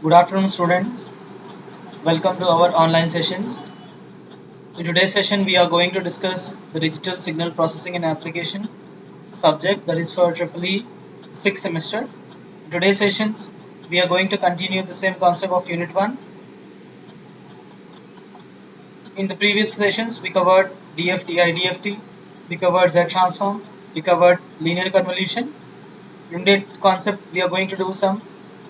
Good afternoon, students. Welcome to our online sessions. In today's session, we are going to discuss the digital signal processing and application subject that is for EEE 6th semester. In today's sessions, we are going to continue the same concept of Unit 1. In the previous sessions, we covered DFT, IDFT, we covered Z transform, we covered linear convolution. In that concept, we are going to do some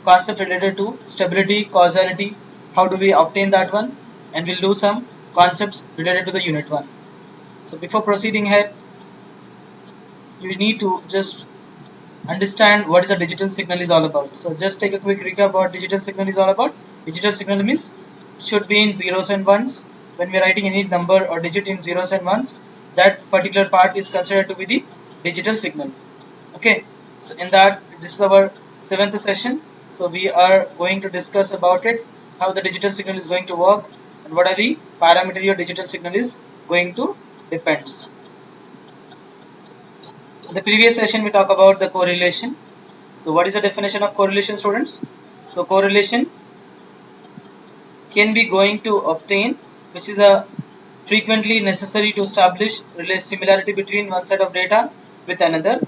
concept related to stability, causality, how do we obtain that one, and we'll do some concepts related to the unit 1. So before proceeding ahead, you need to just understand what is a digital signal is all about. So just take a quick recap what digital signal is all about. Digital signal means should be in zeros and ones. When we are writing any number or digit in zeros and ones, that particular part is considered to be the digital signal. Okay, so in that, this is our 7th session. So we are going to discuss about it, how the digital signal is going to work and what are the parameters your digital signal is going to depends. In the previous session we talk about the correlation. So what is the definition of correlation, students? So correlation can be going to obtain, which is a frequently necessary to establish similarity between one set of data with another.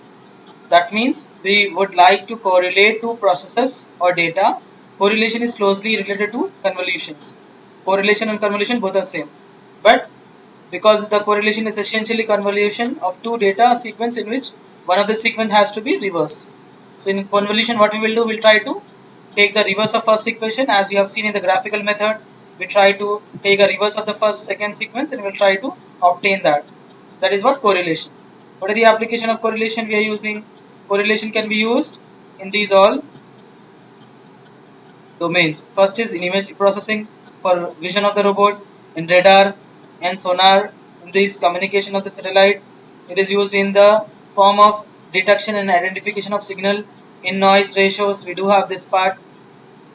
That means we would like to correlate two processes or data. Correlation is closely related to convolutions. Correlation and convolution both are same. But because the correlation is essentially convolution of two data sequence in which one of the sequence has to be reverse. So in convolution what we will do, we'll try to take the reverse of first equation as we have seen in the graphical method. We try to take a reverse of the second sequence and we'll try to obtain that. That is what correlation. What are the application of correlation we are using? Correlation can be used in these all domains. First is in image processing for vision of the robot, in radar and sonar, in this communication of the satellite. It is used in the form of detection and identification of signal. In noise ratios, we do have this part.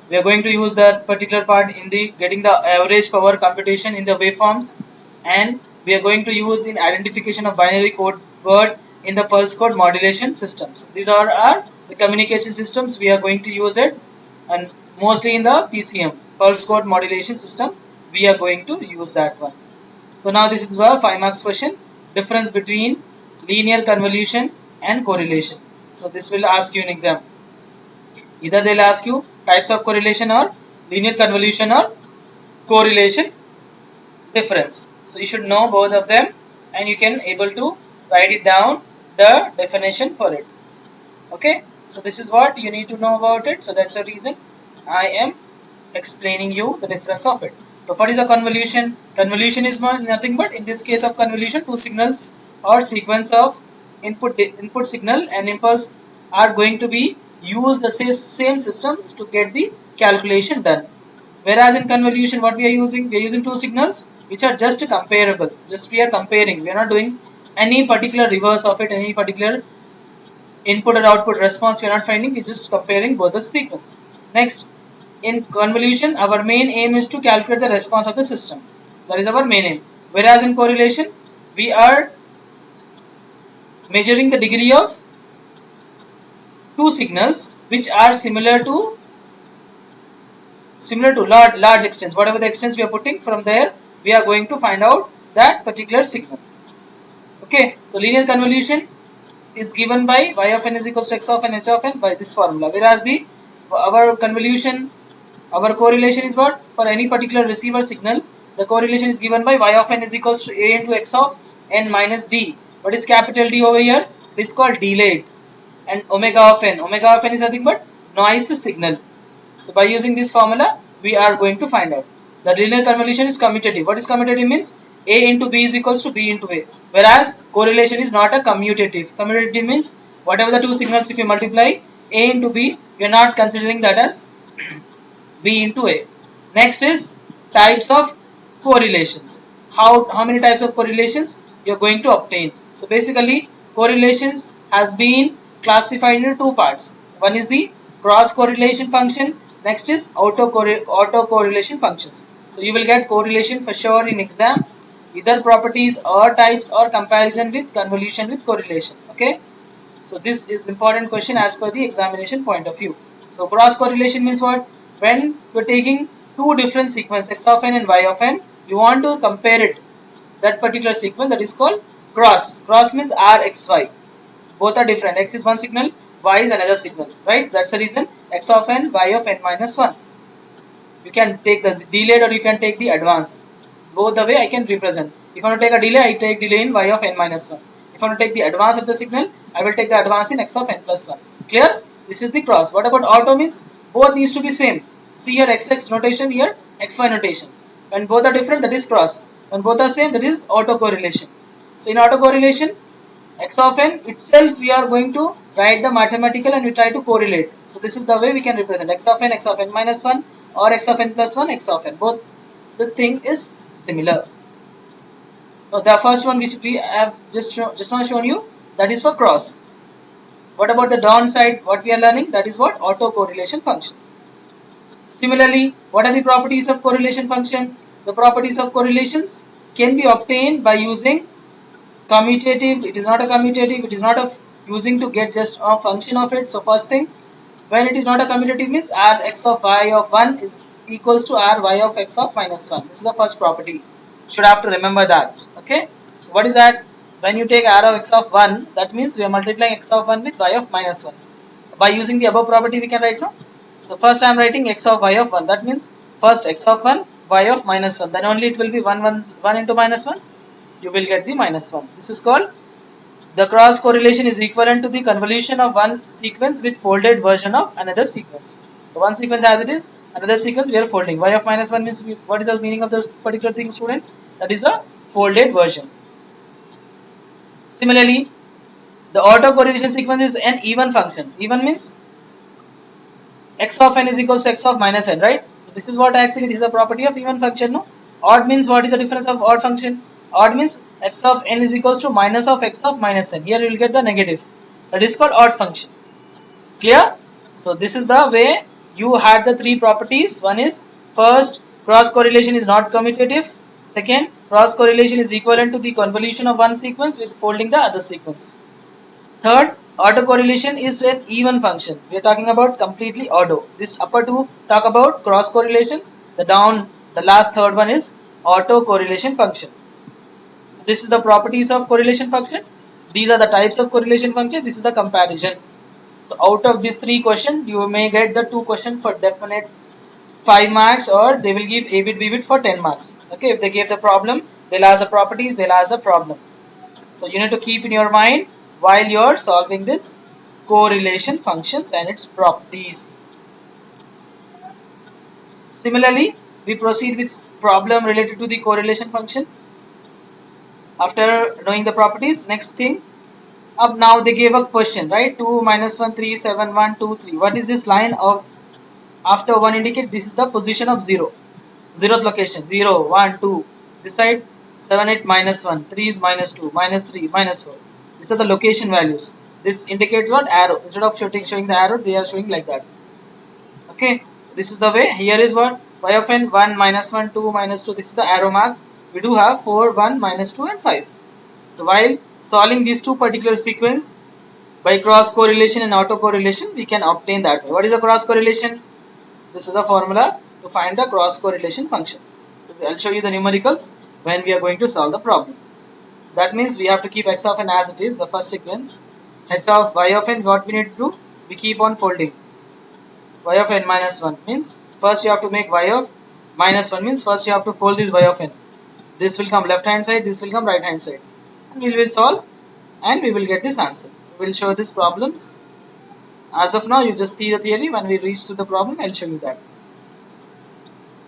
We are going to use that particular part in the getting the average power computation in the waveforms, and we are going to use in identification of binary code word in the pulse code modulation systems. These are the communication systems we are going to use it, and mostly in the PCM, pulse code modulation system, we are going to use that one. So now this is the 5 marks question, difference between linear convolution and correlation. So this will ask you an exam. Either they'll ask you types of correlation or linear convolution or correlation difference. So you should know both of them and you can able to write it down the definition for it. Okay, so this is what you need to know about it. So that's the reason I am explaining you the difference of it. So what is a convolution? Convolution is nothing but, in this case of convolution, two signals or sequence of input signal and impulse are going to be use the same systems to get the calculation done. Whereas in convolution what we are using two signals which are just comparable. Just we are comparing. We are not doing any particular reverse of it, any particular input or output response we are not finding. We are just comparing both the sequence. Next, in convolution our main aim is to calculate the response of the system. That is our main aim. Whereas in correlation we are measuring the degree of two signals which are similar to large extents. Whatever the extents we are putting, from there we are going to find out that particular signal. Okay, so linear convolution is given by y of n is equals to x of n h of n by this formula, whereas our correlation is what? For any particular receiver signal, the correlation is given by y of n is equals to a into x of n minus d. What is capital D over here? It is called delayed. And omega of n is nothing but noise signal. So by using this formula we are going to find out. The linear convolution is commutative. What is commutative means? A into B is equals to B into A. Whereas correlation is not a commutative. Commutative means whatever the two signals, if you multiply A into B, we are not considering that as B into A. Next is types of correlations. How many types of correlations you are going to obtain? So basically correlations has been classified into two parts. One is the cross correlation function. Next is auto correlation functions. So you will get correlation for sure in exam, either properties or types or comparison with convolution with correlation. Okay, so this is important question as per the examination point of view. So cross correlation means what? When you're taking two different sequences, x of n and y of n, you want to compare it, that particular sequence, that is called cross. Cross means r, x, y. Both are different. X is one signal, y is another signal, right? That's the reason x of n, y of n minus 1. You can take the delayed or you can take the advance. Both the way I can represent. If I want to take a delay, I take delay in y of n minus 1. If I want to take the advance of the signal, I will take the advance in x of n plus 1. Clear? This is the cross. What about auto means? Both needs to be same. See here xx notation, here xy notation. When both are different, that is cross. When both are same, that is autocorrelation. So in autocorrelation, x of n itself we are going to write the mathematical and we try to correlate. So this is the way we can represent x of n minus 1 or x of n plus 1, x of n. Both the thing is similar. Now the first one which we have just now shown you, that is for cross. What about the downside? What we are learning? That is what? Autocorrelation function. Similarly, what are the properties of correlation function? The properties of correlations can be obtained by using commutative. It is not a commutative. It is not a using to get just a function of it. So first thing, when it is not a commutative means r x of y of 1 is equals to r y of x of minus 1. This is the first property. Should have to remember that. Okay. So what is that? When you take r of x of 1, that means we are multiplying x of 1 with y of minus 1. By using the above property we can write now. So first I am writing x of y of 1. That means first x of 1, y of minus 1. Then only it will be 1 into minus 1. You will get the minus 1. This is called the cross correlation is equivalent to the convolution of one sequence with folded version of another sequence. So one sequence as it is, another sequence we are folding. Y of minus 1 means what is the meaning of this particular thing, students? That is a folded version. Similarly, the autocorrelation sequence is an even function. Even means x of n is equals to x of minus n, right? This is what actually this is a property of even function, no? Odd means what is the difference of odd function? Odd means x of n is equals to minus of x of minus n. Here you will get the negative. That is called odd function. Clear? So this is the way you had the three properties. One is first, cross correlation is not commutative. Second, cross correlation is equivalent to the convolution of one sequence with folding the other sequence. Third, autocorrelation is an even function. We are talking about completely auto. This upper two talk about cross correlations. The last third one is autocorrelation function. So this is the properties of correlation function. These are the types of correlation function. This is the comparison. So out of these three questions, you may get the two questions for definite 5 marks, or they will give A bit B bit for 10 marks. Okay, if they give the problem, they'll ask the properties, they'll ask the problem. So you need to keep in your mind while you're solving this correlation functions and its properties. Similarly, we proceed with problem related to the correlation function. After knowing the properties, next thing, up now they gave a question, right? 2, minus 1, 3, 7, 1, 2, 3. What is this line of after 1 indicate? This is the position of 0. 0th location. 0, 1, 2. This side 7, 8, minus 1. 3 is minus 2, minus 3, minus 4. These are the location values. This indicates what? Arrow. Instead of showing the arrow, they are showing like that. Okay. This is the way. Here is what? Y of n 1, minus 1, 2, minus 2. This is the arrow mark. We do have 4, 1, minus 2 and 5. So while solving these two particular sequence by cross correlation and autocorrelation, we can obtain that way. What is a cross correlation? This is the formula to find the cross correlation function. So I'll show you the numericals when we are going to solve the problem. That means we have to keep x of n as it is, the first sequence. H of y of n, what we need to do? We keep on folding. Y of n minus 1 means first you have to make y of minus 1 means first you have to fold this y of n. This will come left hand side, this will come right hand side. And we will solve and we will get this answer. We will show these problems. As of now, you just see the theory. When we reach to the problem, I will show you that.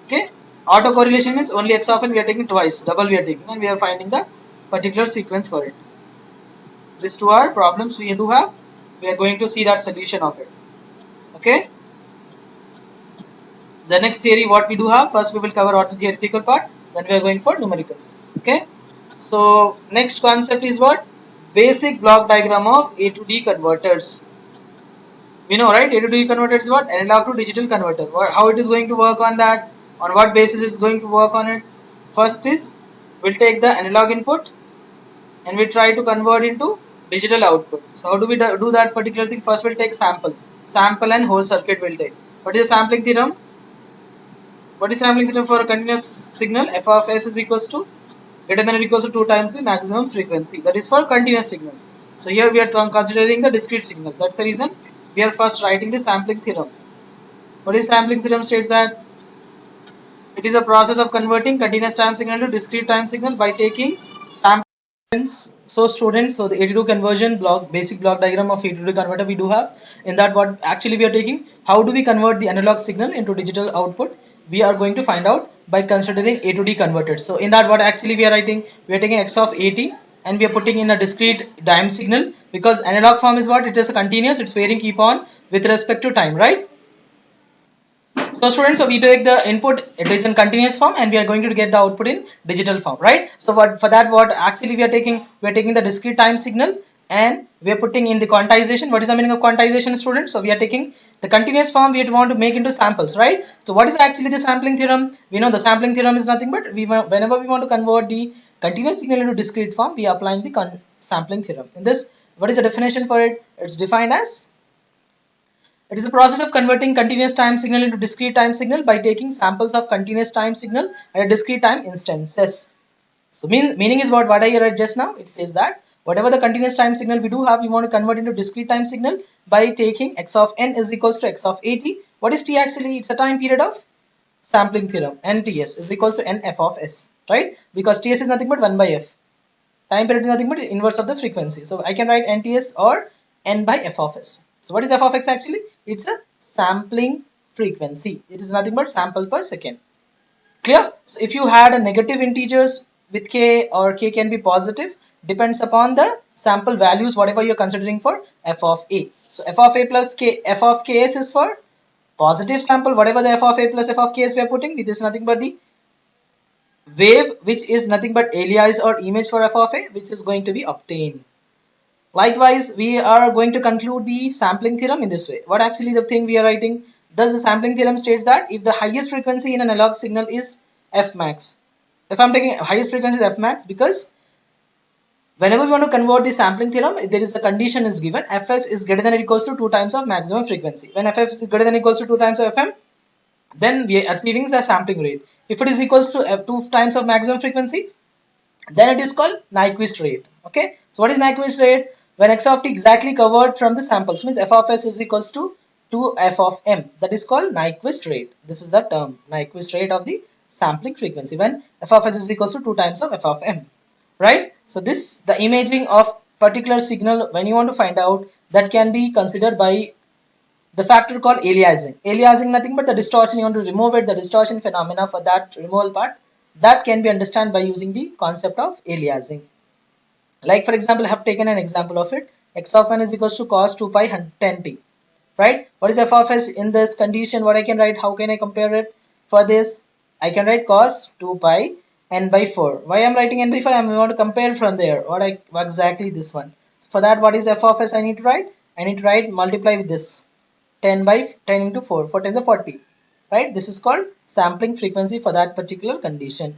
Okay. Autocorrelation means only x of n we are taking twice, double we are taking, and we are finding the particular sequence for it. These two are problems we do have. We are going to see that solution of it. Okay. The next theory what we do have, first we will cover what the theoretical part, then we are going for numerical. Okay. So next concept is what? Basic block diagram of A to D converters. We know, right? A to D converter is what? Analog to digital converter. How it is going to work on that? On what basis it's going to work on it? First is, we'll take the analog input and we try to convert into digital output. So how do we do that particular thing? First we'll take sample and whole circuit we'll take. What is the sampling theorem? What is sampling theorem for a continuous signal? F of s is equals to greater than or equals to 2 times the maximum frequency. That is for continuous signal. So here we are considering the discrete signal. That's the reason we are first writing the sampling theorem. What is sampling theorem? States that it is a process of converting continuous time signal to discrete time signal by taking samples. So students, so the AD2 conversion block, basic block diagram of AD2 converter we do have. In that, what actually we are taking, how do we convert the analog signal into digital output? We are going to find out by considering A to D converters. So in that, what actually we are writing, we are taking x of AT and we are putting in a discrete time signal, because analog form is what, it is a continuous, it's varying keep on with respect to time, right? So students, so we take the input, it is in continuous form, and we are going to get the output in digital form, right? So what for that, what actually we are taking the discrete time signal and we are putting in the quantization. What is the meaning of quantization, students? So we are taking the continuous form, we want to make into samples, right? So what is actually the sampling theorem? We know the sampling theorem is nothing but whenever we want to convert the continuous signal into discrete form, we are applying the sampling theorem. In this, what is the definition for it? It's defined as, it is a process of converting continuous time signal into discrete time signal by taking samples of continuous time signal at a discrete time instances. So meaning is what I read just now. It says that whatever the continuous time signal we do have, we want to convert into discrete time signal by taking x of n is equals to x of at. What is t actually? It's the time period of sampling theorem. Nts is equals to nf of s, right? Because ts is nothing but 1 by f. Time period is nothing but inverse of the frequency. So I can write nts or n by f of s. So what is f of x actually? It's a sampling frequency. It is nothing but sample per second. Clear? So if you had a negative integers with k, or k can be positive, depends upon the sample values whatever you're considering for f of a. So f of a plus k, f of ks is for positive sample, whatever the f of a plus f of ks we are putting, it is nothing but the wave which is nothing but alias or image for f of a, which is going to be obtained. Likewise, we are going to conclude the sampling theorem in this way. What actually the thing we are writing? Thus, the sampling theorem states that if the highest frequency in an analog signal is f max, if I'm taking highest frequency is f max, because whenever we want to convert the sampling theorem, there is a condition is given, fs is greater than or equals to 2 times of maximum frequency. When ff is greater than or equals to 2 times of fm, then we are achieving the sampling rate. If it is equals to 2 times of maximum frequency, then it is called Nyquist rate. Okay, so what is Nyquist rate? When x of t exactly covered from the samples, means f of s is equals to 2 f of m. That is called Nyquist rate. This is the term, Nyquist rate of the sampling frequency, when f of s is equals to 2 times of f of m. Right? So this, the imaging of particular signal, when you want to find out, that can be considered by the factor called aliasing. Aliasing nothing but the distortion, you want to remove it, the distortion phenomena for that removal part, that can be understood by using the concept of aliasing. Like for example, I have taken an example of it. X of n is equals to cos 2 pi 10t. Right? What is f of s in this condition? What I can write? How can I compare it? For this, I can write cos 2 pi n by 4. Why I am writing n by 4? I want to compare from there. What exactly this one? So for that, what is f of s I need to write? I need to write multiply with this 10 by 10 into 4. 4 10 is 40. Right? This is called sampling frequency for that particular condition.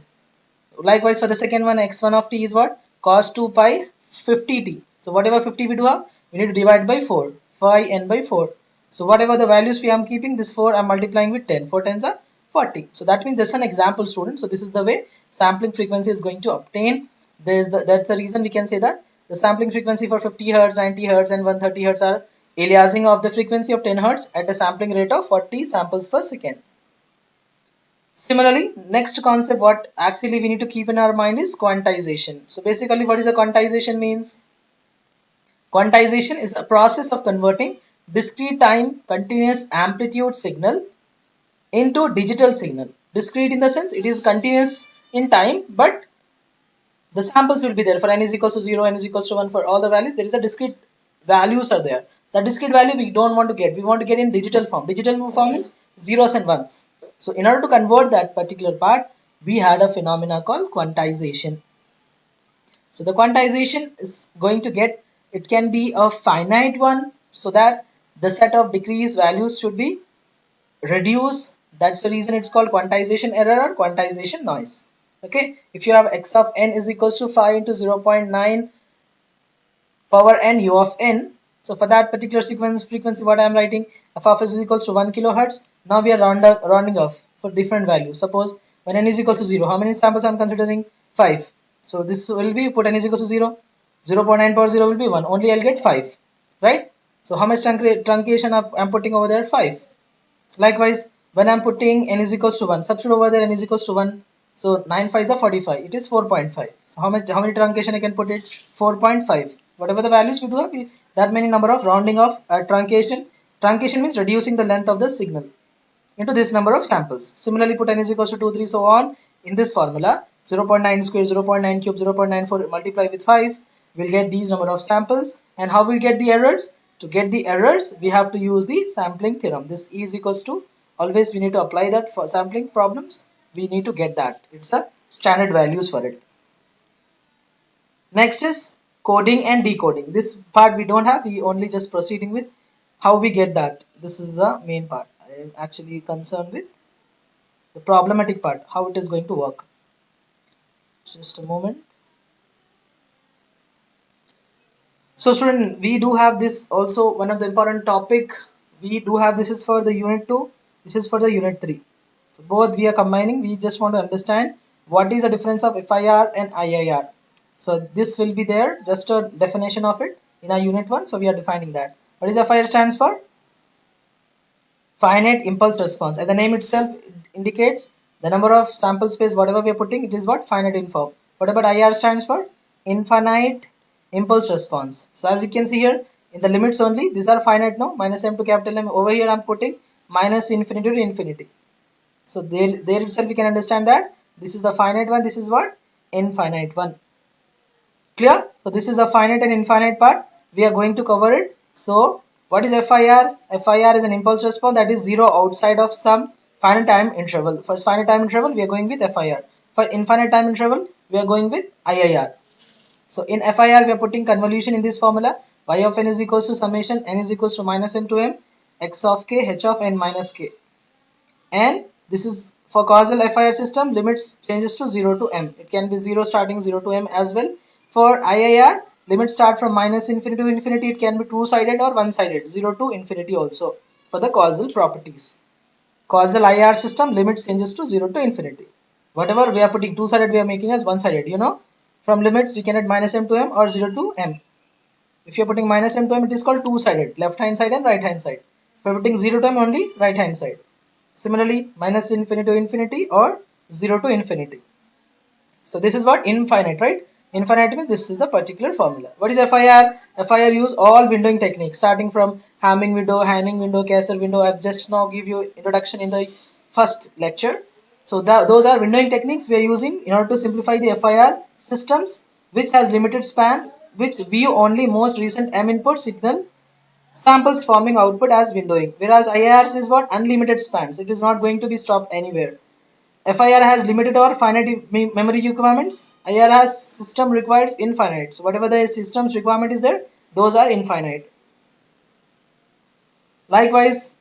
Likewise, for the second one, x1 of t is what? Cos 2 pi 50t. So whatever 50 we do have, we need to divide by 4. 5 n by 4. So whatever the values we am keeping, this 4 I'm multiplying with 10. 4 tens are 40. So that means that's an example, student. So this is the way sampling frequency is going to obtain. That's the reason we can say that the sampling frequency for 50 Hz, 90 Hz and 130 Hz are aliasing of the frequency of 10 Hz at a sampling rate of 40 samples per second. Similarly, next concept what actually we need to keep in our mind is quantization. So basically, what is a quantization means? Quantization is a process of converting discrete time continuous amplitude signal into digital signal. Discrete in the sense it is continuous in time, but the samples will be there. For n is equals to 0, n is equals to 1, for all the values, there is a discrete values are there. The discrete value we don't want to get. We want to get in digital form. Digital form is zeros and ones. So in order to convert that particular part, we had a phenomena called quantization. So the quantization is going to get, it can be a finite one, so that the set of decreased values should be reduced. That's the reason it's called quantization error or quantization noise. Okay, if you have x of n is equals to 5 into 0.9 power n u of n, so for that particular sequence frequency, what I am writing, f of s is equals to 1 kilohertz. Now we are rounding off. for different values. Suppose when n is equal to 0, how many samples I'm considering? 5. So this will be, put n is equal to 0, 0.9 power 0 will be 1. Only I'll get 5, right? So how much truncation I'm putting over there? 5. Likewise, when I'm putting n is equals to 1, substitute over there n is equals to 1. So 9 5 is 45. It is 4.5. So how many truncation I can put it? 4.5. Whatever the values we do have, that many number of rounding of truncation. Truncation means reducing the length of the signal into this number of samples. Similarly, put n is equals to 2, 3, so on. In this formula, 0.9 square, 0.9 cube, 0.94 multiply with 5, we'll get these number of samples. And how we get the errors? To get the errors, we have to use the sampling theorem. This E is equals to, always we need to apply that for sampling problems. We need to get that. It's a standard values for it. Next is coding and decoding. This part we don't have. We only just proceeding with how we get that. This is the main part. I am actually concerned with the problematic part, how it is going to work. Just a moment. So student, we do have this also, one of the important topic we do have. This is for the unit 2, this is for the unit 3. So both we are combining. We just want to understand what is the difference of FIR and IIR. So this will be there, just a definition of it in our unit 1. So we are defining that. What is FIR stands for? Finite impulse response. And the name itself indicates the number of sample space, whatever we are putting, it is what? Finite in form. What about IR stands for? Infinite impulse response. So as you can see here, in the limits only, these are finite now, minus m to capital M. Over here I'm putting minus infinity to infinity. So there itself we can understand that this is the finite one, this is what? Infinite one. Clear? So this is a finite and infinite part. We are going to cover it. So what is FIR? FIR is an impulse response that is 0 outside of some finite time interval. For finite time interval, we are going with FIR. For infinite time interval, we are going with IIR. So in FIR, we are putting convolution in this formula. Y of n is equals to summation n is equals to minus m to m, x of k, h of n minus k. And this is for causal FIR system, limits changes to 0 to m. It can be 0 starting 0 to m as well. For IIR, limits start from minus infinity to infinity. It can be two-sided or one-sided, 0 to infinity also for the causal properties. Causal IR system, limits changes to 0 to infinity. Whatever we are putting two-sided, we are making as one-sided. You know, from limits we can add minus m to m or 0 to m. If you are putting minus m to m, it is called two-sided, left hand side and right hand side. If you are putting 0 to m, only right hand side. Similarly, minus infinity to infinity or 0 to infinity. So this is what? Infinite, right? Infinite means this is a particular formula. What is FIR? FIR use all windowing techniques starting from Hamming window, Hanning window, Kessler window. I've just now give you introduction in the first lecture. So those are windowing techniques we are using in order to simplify the FIR systems, which has limited span, which view only most recent M input signal samples forming output as windowing. Whereas IIRs is what? Unlimited spans. It is not going to be stopped anywhere. FIR has limited or finite memory requirements. IIR has system requires infinite. So whatever the system's requirement is there, those are infinite. Likewise,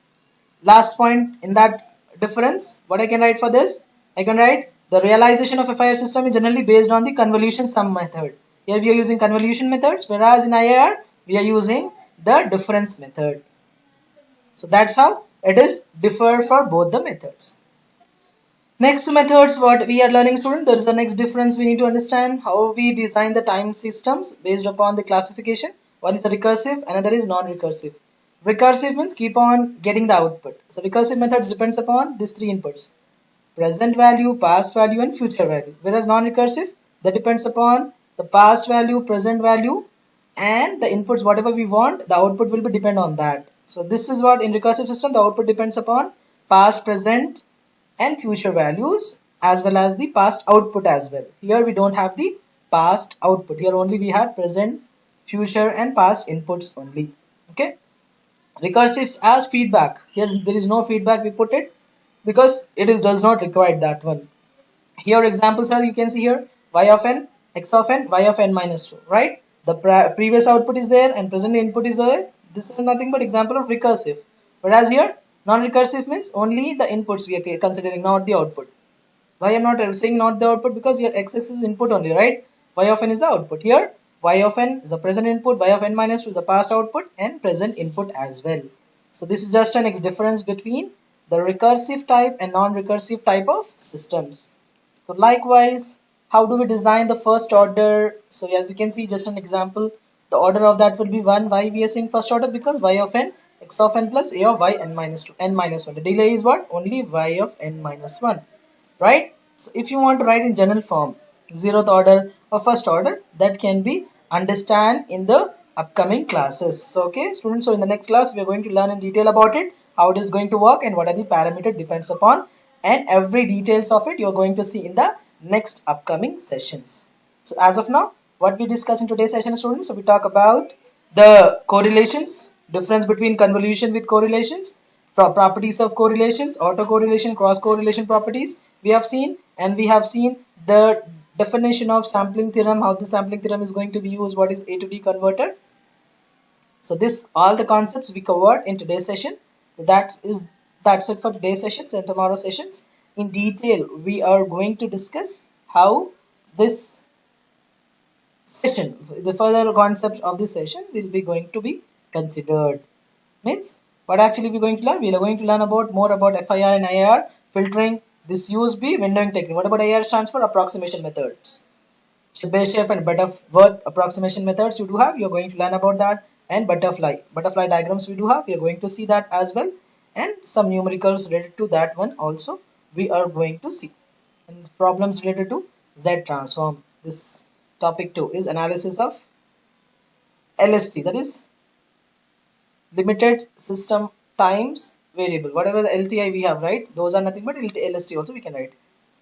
last point in that difference, what I can write for this? I can write the realization of FIR system is generally based on the convolution sum method. Here we are using convolution methods, whereas in IIR we are using the difference method. So that's how it is differ for both the methods. Next method, what we are learning, student, there is a next difference we need to understand how we design the time systems based upon the classification. One is recursive, another is non-recursive. Recursive means keep on getting the output. So recursive methods depends upon these three inputs: present value, past value and future value. Whereas non-recursive, that depends upon the past value, present value and the inputs whatever we want, the output will be depend on that. So this is what in recursive system the output depends upon past, present and future values as well as the past output as well. Here we don't have the past output. Here only we had present, future and past inputs only. Okay. Recursive as feedback. Here there is no feedback we put it because it is does not require that one. Here examples are you can see here y of n, x of n, y of n minus 2, right? The previous output is there and present input is there. This is nothing but example of recursive. Whereas here non-recursive means only the inputs we are considering, not the output. Why I am not saying not the output? Because here x is input only, right? Y of n is the output. Here y of n is the present input, y of n minus 2 is the past output and present input as well. So this is just an difference between the recursive type and non-recursive type of systems. So likewise, how do we design the first order? So as you can see, just an example, the order of that will be 1. Why we are saying first order? Because y of n, x of n plus a of y n minus 2, n minus 1. The delay is what? Only y of n minus 1, right? So if you want to write in general form, zeroth order or first order, that can be understand in the upcoming classes. So, okay, students, so in the next class, we are going to learn in detail about it, how it is going to work and what are the parameters depends upon, and every details of it you are going to see in the next upcoming sessions. So as of now, what we discuss in today's session, students, so we talk about the correlations, difference between convolution with correlations, properties of correlations, autocorrelation, cross correlation properties we have seen, and we have seen the definition of sampling theorem, how the sampling theorem is going to be used, what is A to D converter. So this all the concepts we covered in today's session. That's it for today's sessions, and tomorrow sessions in detail we are going to discuss how this session, the further concepts of this session will be going to be considered. Means what actually we're going to learn? We are going to learn about more about FIR and IR filtering, this USB windowing technique. What about IR stands for approximation methods. Chebyshev and Butterworth approximation methods you do have. You're going to learn about that, and butterfly diagrams we do have. We are going to see that as well, and some numericals related to that one also we are going to see, and problems related to Z transform. This topic 2 is analysis of LST, that is limited system times variable. Whatever the LTI we have, right, those are nothing but LST also we can write.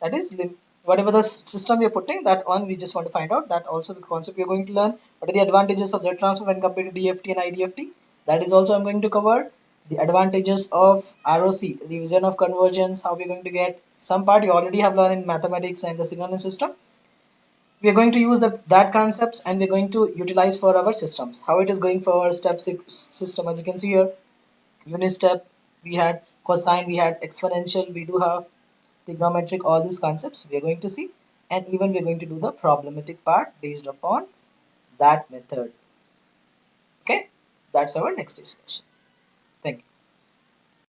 That is whatever the system we are putting, that one we just want to find out. That also the concept we are going to learn. What are the advantages of Z transform when compared to DFT and IDFT? That is also I'm going to cover. The advantages of ROC, revision of convergence, how we're going to get. Some part you already have learned in mathematics and the signal system. We are going to use that concepts, and we're going to utilize for our systems. How it is going for our step 6 system, as you can see here, unit step, we had cosine, we had exponential, we do have trigonometric, all these concepts we are going to see, and even we are going to do the problematic part based upon that method. Okay, that's our next discussion. Thank you.